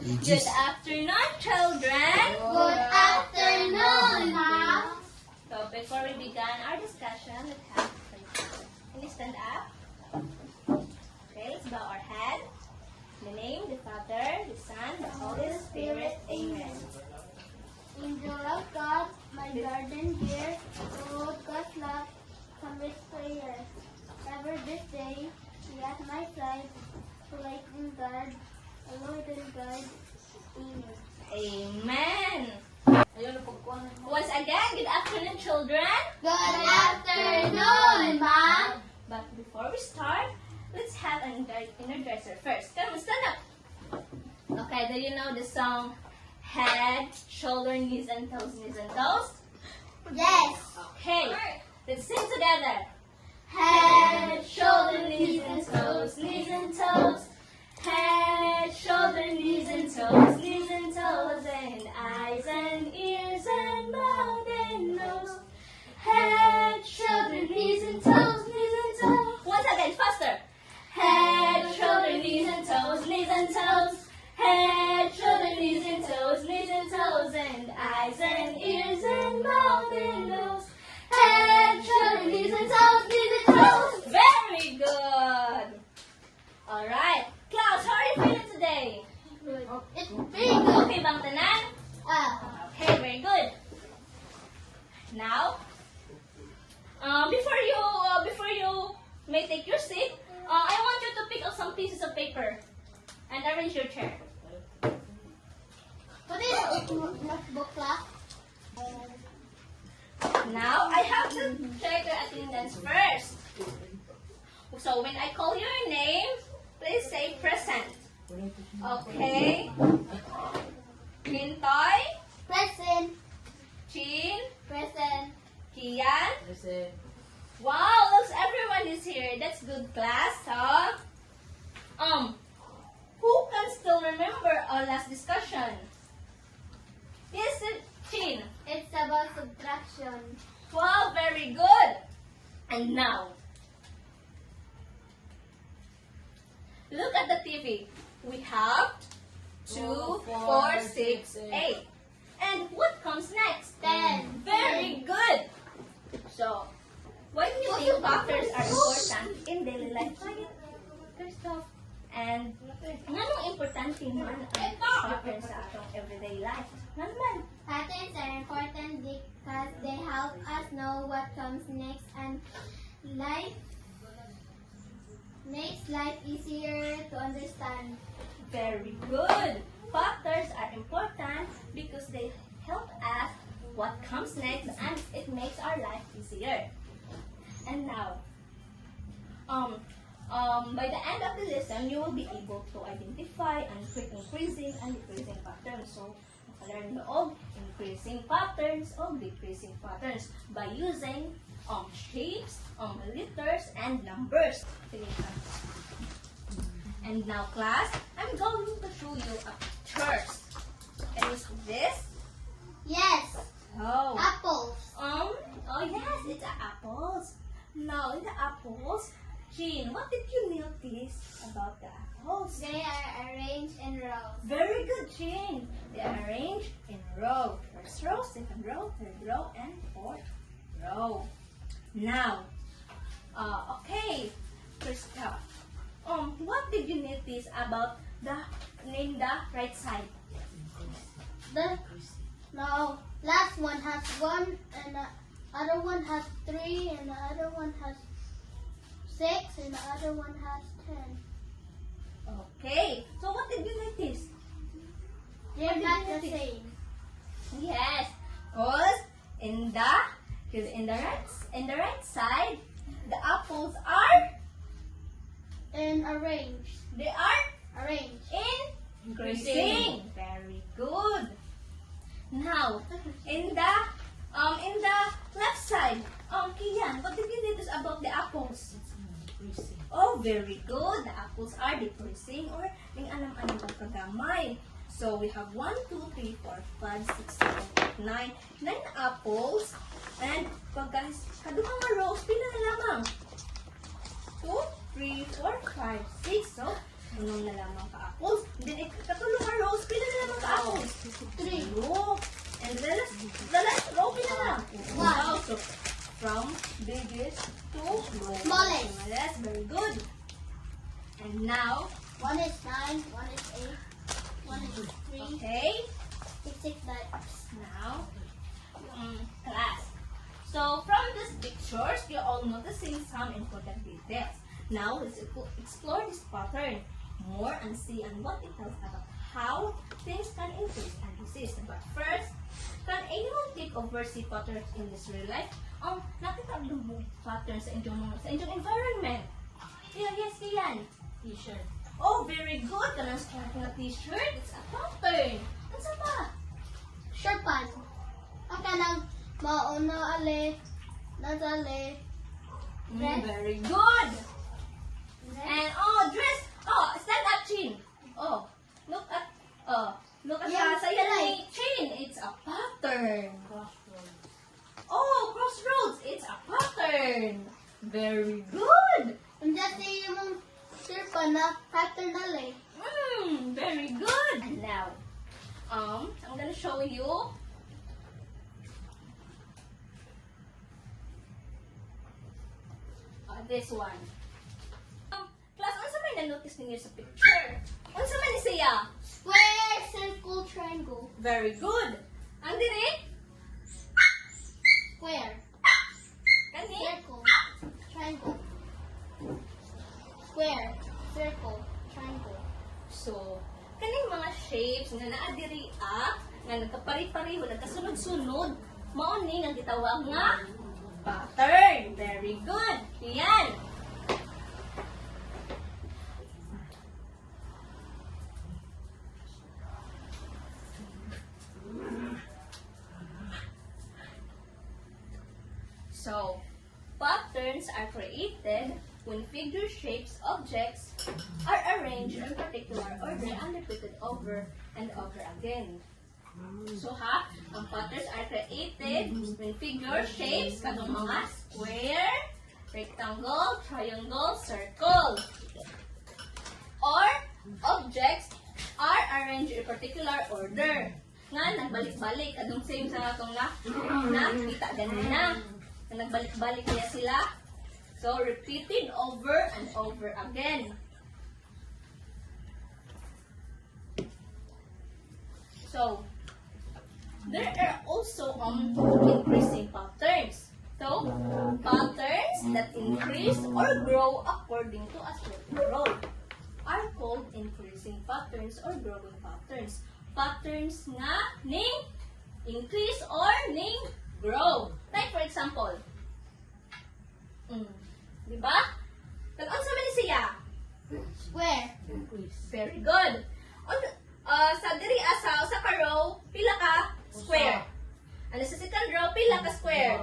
Good afternoon, children. Good afternoon, Mom. So before we begin our discussion, let's have can you stand up? Okay, let's bow our head. In the name of the Father, the Son, the Holy Spirit. Amen. Angel of God, my garden dear, Lord God's love, come with prayer. Ever this day, be at my side, to light and guard, a Lord and guide. Amen. Amen. Once again, good afternoon, children. Good afternoon, Mom. But before we start, let's have an energizer first. Come on, stand up. Okay, do you know the song Head, Shoulder, Knees and Toes, Knees and Toes? Yes. Okay, let's sing together. Head, Shoulder, knees and toes, knees and toes. Head, shoulder, knees and toes, knees and toes, and eyes and ears and mouth and nose. Head, shoulder, knees and toes, knees and toes. Once again, faster. Head, shoulder, knees and toes, knees and toes. Head, shoulder, knees and toes, and eyes and ears and mouth and nose. Head, shoulder, knees and toes, knees and toes. Very good. All right. Klaus, how are you feeling today? Good. It's very good. Okay bang tanan? Okay, very good. Now, before you may take your seat, I want you to pick up some pieces of paper and arrange your chair. What is notebook class? Now, I have to check your attendance first. So when I call your name, please say present. Okay. Mintoy, Present. Chin, Present. Kian. Wow, looks everyone is here. That's good, class. So, who can still remember our last discussion? Yes, Chin. It's about subtraction. Wow, very good. And now, look at the TV. We have 2, 4, 6, 8. And what comes next? 10. Very good. So, why do you think factors are important in daily life? And anong importante man ang factors sa atong everyday life? Ano man? Patterns are important because they help us know what comes next and makes life easier to understand. Very good. Factors are important because they help us what comes next and it makes our life easier. And now, by the end of the lesson, you will be able to identify and increasing and decreasing patterns. So, makalearn nyo og increasing patterns or decreasing patterns by using shapes, letters, and numbers. And now, class, I'm going to show you a pictures. Can you see this? Yes. Oh. Apples. Oh yes, it's apples. Now, in the apples, Jean, what did you notice about the apples? They are arranged in rows. Very good, Jean. They are arranged in row. First row, second row, third row, and fourth row. Now, okay. First up, what did you notice about the right side? No, last one has 1 and the other one has 3 and the other one has 6 and the other one has 10. Okay. So what did you notice? They're What not did the you notice? same. Yes, cause in the right side, the apples are Arranged. they are Arranged. increasing. Very good. Now, in the left side, Kian, what did you notice about the apples? Oh, very good. The apples are decreasing or yung alam-alam ang kagamay. So we have 1, 2, 3, 4, 5, 6, 7, 8, 9 apples. And pag guys, kaduha nga rows, pila na lamang? 2, 3, 4, 5, 6. So Sunong na lamang ka apples. Then, katulong ka Rose, pila na lamang ka apples? 3. Look. And the last row, pila na? Wow. So, from biggest to Smallest. smallest. Very good. And now, 1 is 9, 1 is 8, 1 is 3, okay. 6 bags. Now, class. So, from these pictures, you're all noticing some important details. Now, let's explore this pattern more and see and what it tells about how things can increase and decrease. But first, can anyone take over see patterns in this real life? Nakita mo patterns sa inyong environment. Yes, Kian. T-shirt. Oh, very good. Kanang na t-shirt. It's a pattern. Ano sa pa? Short pants. Ang kanang mauna ale, nasale. Dress. Very good. And dress. Stand up, Chin. Look at Yeah, sa like. Chin. It's a pattern. Crossroads. Crossroads. It's a pattern. Very good. Ang dati yung short pa na pattern ale. Very good. And now, I'm gonna show you. This one. Class, ano sa may na-notice ninyo sa picture? Ano sa may ni siya? Square, circle, triangle. Very good. Ang diri? Square, Kani? circle, triangle. Square, circle, triangle. So, kaning mga shapes nga naa diri nga nagkapari-pareho, nagkasunod-sunod, mao ni nga gitawag nga pattern. Very good. Yan. So, patterns are created when figure shapes objects are arranged in particular order and repeated over and over again. So ang patterns are created when figure shapes kanang mga square, rectangle, triangle, circle, or objects are arranged in particular order. Nga nagbalik-balik kadung same sa atong na kita ganina. Na nagbalik-balik niya sila. So, repeated over and over again. So, there are also increasing patterns. So, patterns that increase or grow according to a certain role are called increasing patterns or growing patterns. Patterns nga ning increase or ning grow. Like for example, di ba? Nag-unsa man ni siya? Square, Very good. Sa diri sa ka row, pila ka square. And sa second row, pila ka square.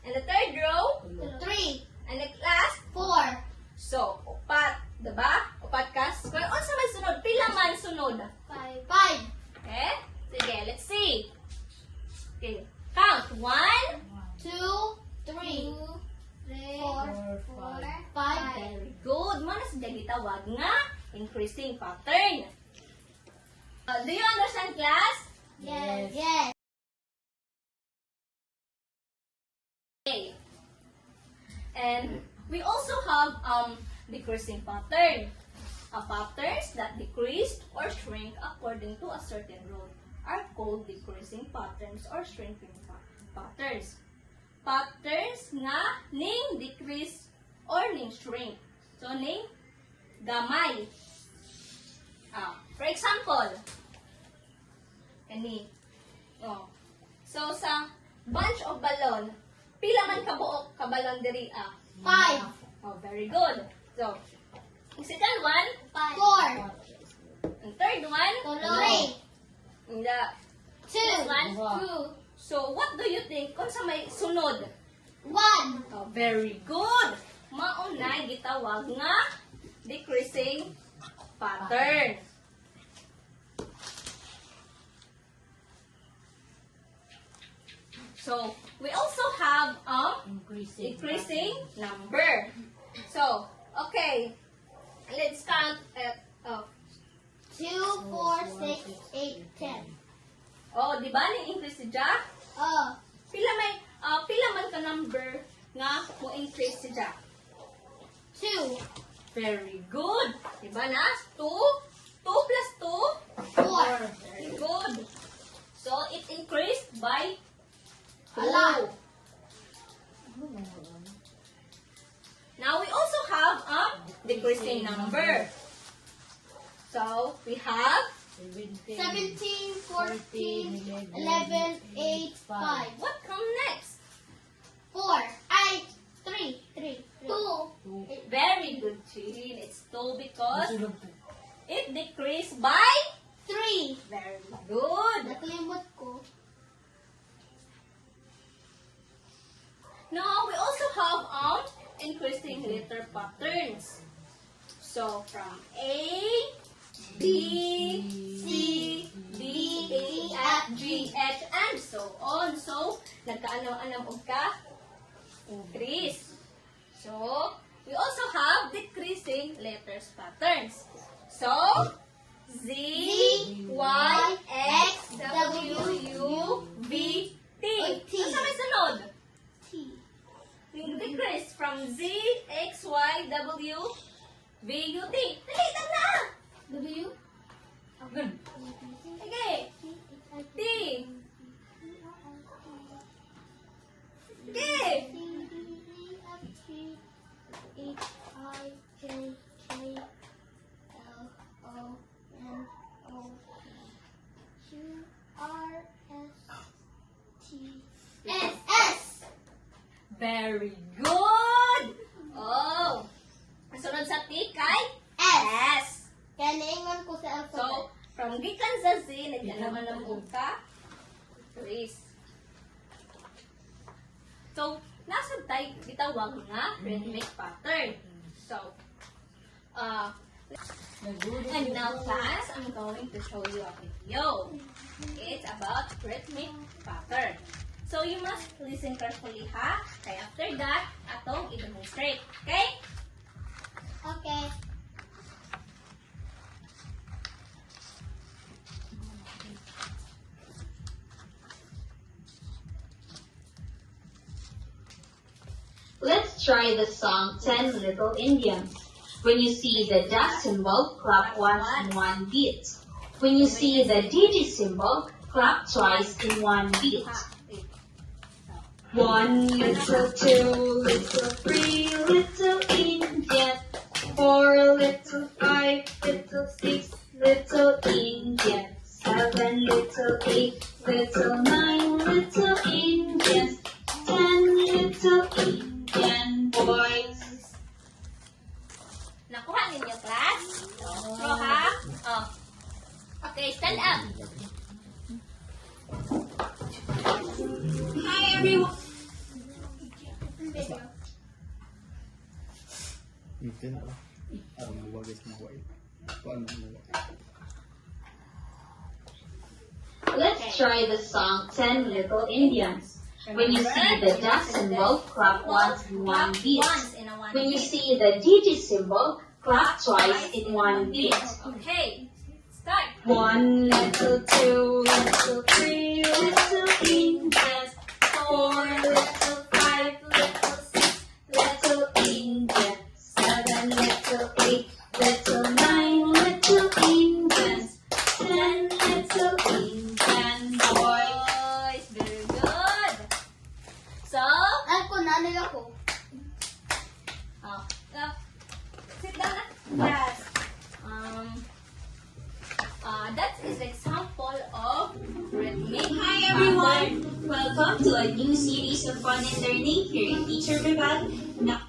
And the third row, 3, and the last, 4, so, upat. Diba? Upat ka square. Unsa man sunod? Pila man sunod? 5, Okay? Sige, let's see. Okay. Count. 1, 2, 3, 4, 5. Very good. Mana sa gitawag nga increasing pattern. Do you understand, class? Yes. Yes. Okay. And we also have decreasing pattern. Patterns that decrease or shrink according to a certain rule are called decreasing patterns or shrinking patterns. Patterns nga ning decrease or ning shrink. So, ning gamay. For example, kani. So, sa bunch of balloon, pila man kabuok ka balon diri 5, very good. So, the second one, 4, and third one, 3, and the 2, one, 2. So, what do you think kung sa may sunod? 1. Very good. Mauna gitawag nga decreasing pattern. So, we also have increasing number. So, okay. Let's count Oh. 2, 4, 6, 8, 10. Oh, di ba ni-increase si Jack? Oh, Pila man ka number nga mo increase si Jack? 2, Very good. Di ba na? 2? 2 plus 2? 4. Very good. So, it increased by A lot. 2. Now, we also have a decreasing number. So, we have 17, 14, 11, 8, 5. what come next? 4. I 3. 2. Very good, Chin. It's 2 because it decreased by 3. very good. Nakalimot ko. Now, we also have increasing letter patterns. So, from A, B, C, D, E, F, G, H, and so on. So, nagkaanam-anam og ka? Increase. So, we also have decreasing letters patterns. So, Z, Y, X, W, U, V, T. T. Ano sa may sunod? T. Decrease from Z, X, Y, W, V, U, T. Dali, na! W. Sige. T. Sige. H, I, J, K, L, O, N, O, Q, R, S, T, S, S. Very good! Oh! Ang sunod sa T kay S. Kaya naingon ko sa alphabet. So, from gikan sa Z, nagkalaman ng ka, Chris. So, nasa tayo gitawag nga rhythmic pattern. So, and now class, I'm going to show you a video. It's about rhythmic pattern. So, you must listen carefully ha. Kaya after that, atong i-demonstrate. Okay? Okay. Let's try the song 10 Little Indians. When you see the dash symbol, clap once in one beat. When you see the digit symbol, clap twice in one beat. One little, two little, three little Indian. Four little, five little, six little Indian. Seven little, eight little, nine little Indians. 10 little Indian boys. Nakuha ninyo, class? So, ha? Oh. Okay, stand up. Hi, everyone. Mungkin orang buat guys buat. Tuan buat. Let's try the song 10 Little Indians. When you see the dash symbol, clap once in one beat. Once in a one When you beat. see the digit symbol, clap twice in one beat. Okay, start. One little, two little, three little Indians. Four little, five little, six little Indians. Seven little, eight little, nine little Indians. 10 little Indian boys. Boys, very good. So, Ako, nanay ako. oh, sit down na, class. That is example of rhythmic. Hi everyone! Welcome to a new series of fun and learning here in Teacher Vivad. Now,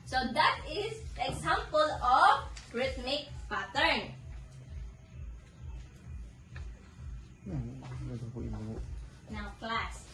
So that is example of rhythmic pattern. Now class.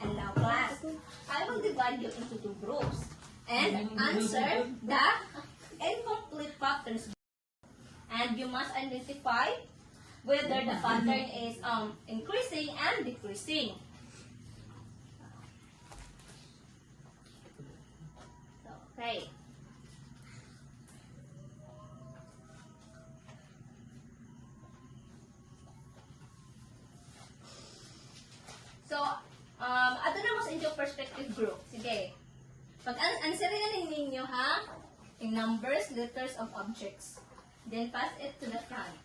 And now class. I will divide you into two groups and answer the incomplete patterns. And you must identify whether the pattern is increasing and decreasing. Okay. group. Sige. Pag-answerin na ninyo, ha? In numbers, letters of objects. Then pass it to the front.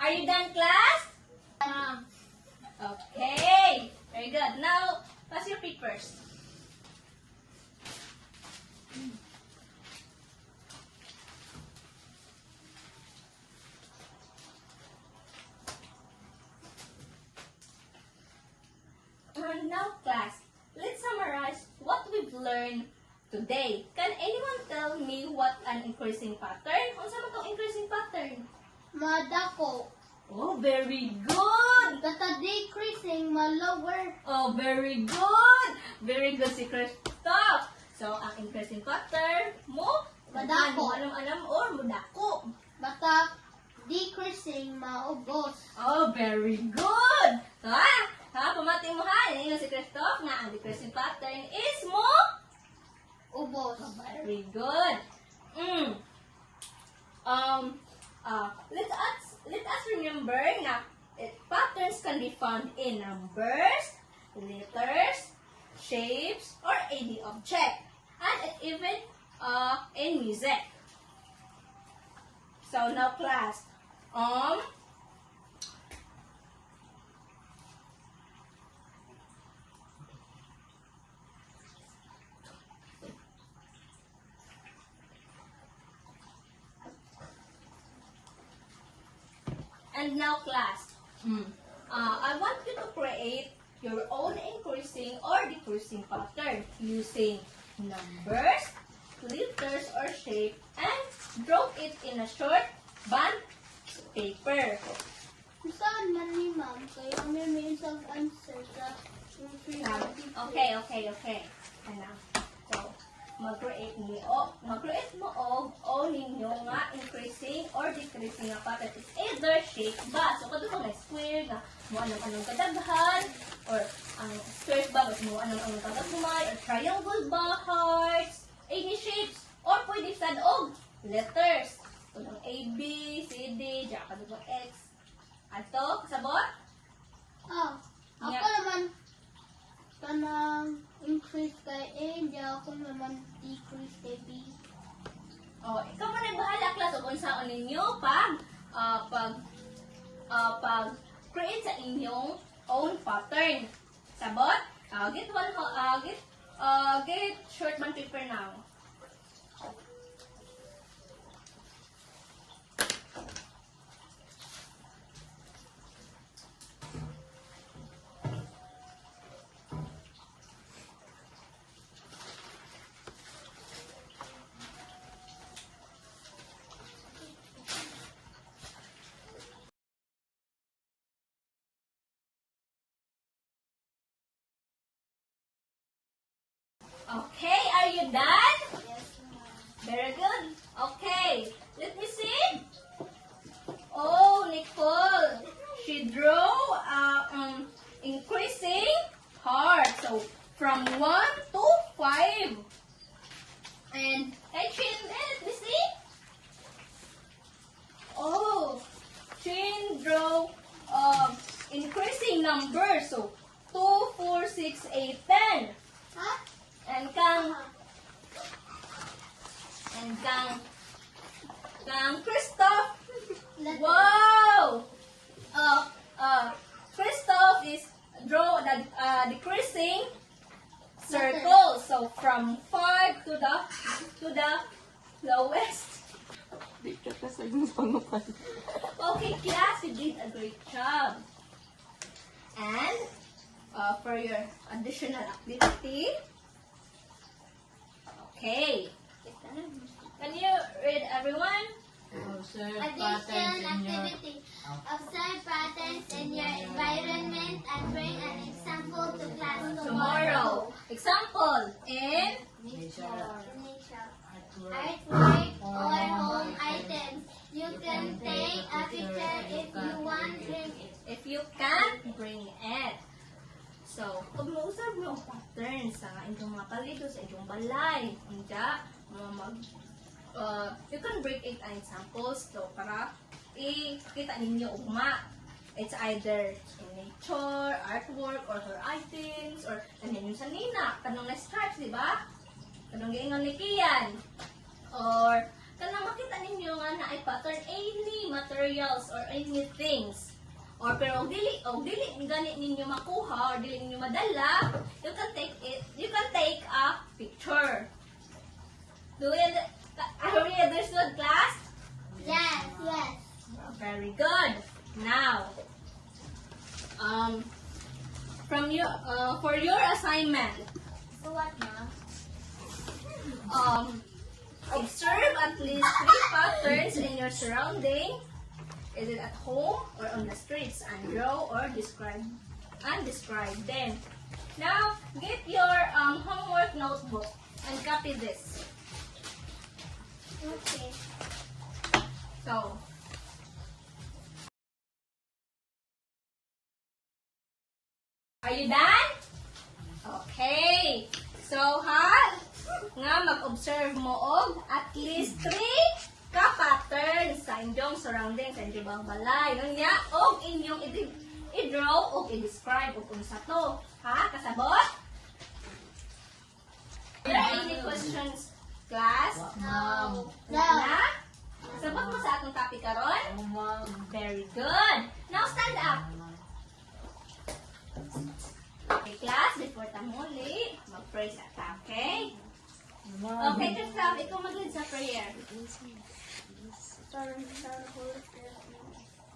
Are you done, class? Okay. Very good. Now, pass your papers. Now, class, let's summarize what we've learned today. Can anyone tell me what an increasing pattern? Ano sa itong increasing pattern? Madako. Oh, very good! Kata decreasing, lower. Oh, very good! Very good si Christoph. So, ang increasing pattern mo, Madako. Alam or mudako. Bata decreasing, maubos. Oh, very good! Pamati mo ha. Yan si Christoph nga ang decreasing pattern is mo. Ubos. Oh, very good. Let us remember na patterns can be found in numbers, letters, shapes, or any object, and even in music. So now, class, and now, class, I want you to create your own increasing or decreasing pattern using numbers, letters, or shape, and draw it in a short bond paper. Saan man ni ma'am? Kaya kami may isang answer sa Okay. Ano? So, mag-create mo o ninyo nga increasing or decreasing nga pattern. It's either shape ba? So, kung may square na mo anong kadaghan, or ang square ba, mo anong kadagmay, or triangle ba, hearts, any shapes, or pwede sad og letters. Kung ang A, B, C, D, diya kadagmang X. Ato, kasabot? Ako Yeah. naman kanang increase kay A, di ako naman decrease kay B. Oh, ikaw man ang bahala, class, o kung saan ninyo pag-create sa inyong own pattern. Sabot? Get short bond paper now. Okay, are you done? Yes, ma'am. Very good. Okay, let me see. Oh, Nicole, she drew increasing heart. So from 1 to 5. And Chin, let me see. Oh, Chin drew increasing numbers. So 2, 4, 6, 8, 10. Ha? And Kang Christoph. Wow! Christoph is draw the decreasing circle. So from 5 to the lowest. Okay, class, you did a great job. And for your additional activity. Okay. Can you read, everyone? Addition activity. Observe patterns in your environment and bring an example to class Tomorrow. Example in Nature. Artwork or home items. You can take a picture if you want. if you can't bring it. So, pag mausap mo ang pattern sa inyong mga palito, sa inyong balay, you can break it in examples. So, para makita ninyo ugma. It's either in nature, artwork, or her items, or kanino sa nina. Kanong na stripes, di ba? Kanong giingon ni Kian. Or kanang makita ninyo nga na ay pattern any materials or any things. Or pero og dili gani ninyo makuha or dili ninyo madala, you can take a picture. Are we understood, class? Yes, yes. Very good. Now, for your assignment, So what, Mom? observe at least 3 patterns in your surrounding. Is it at home or on the streets? And draw or describe them. Now, get your homework notebook and copy this. Okay. So, are you done? Okay. So, nga mag-observe mo og at least 3 ka-patterns sa inyong surroundings, sa inyong balay. Nun niya, og inyong i-draw og i-describe og unsa to. Ha? Kasabot? Are there any questions, class? No. Wala? Sabot mo sa atong topic karon? Very good. Now stand up. Okay, class, before tamuli, mag-pray sa ta, okay? Okay, Kristoff, ikaw mag-lead sa prayer. Son, Holy Spirit,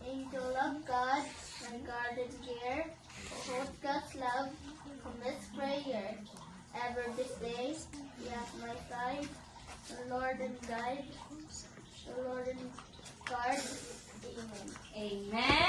angel of God, my guardian here, hold God's love from this prayer. Ever this day, be at my side, the Lord and guide, the Lord and guard. Amen. Amen.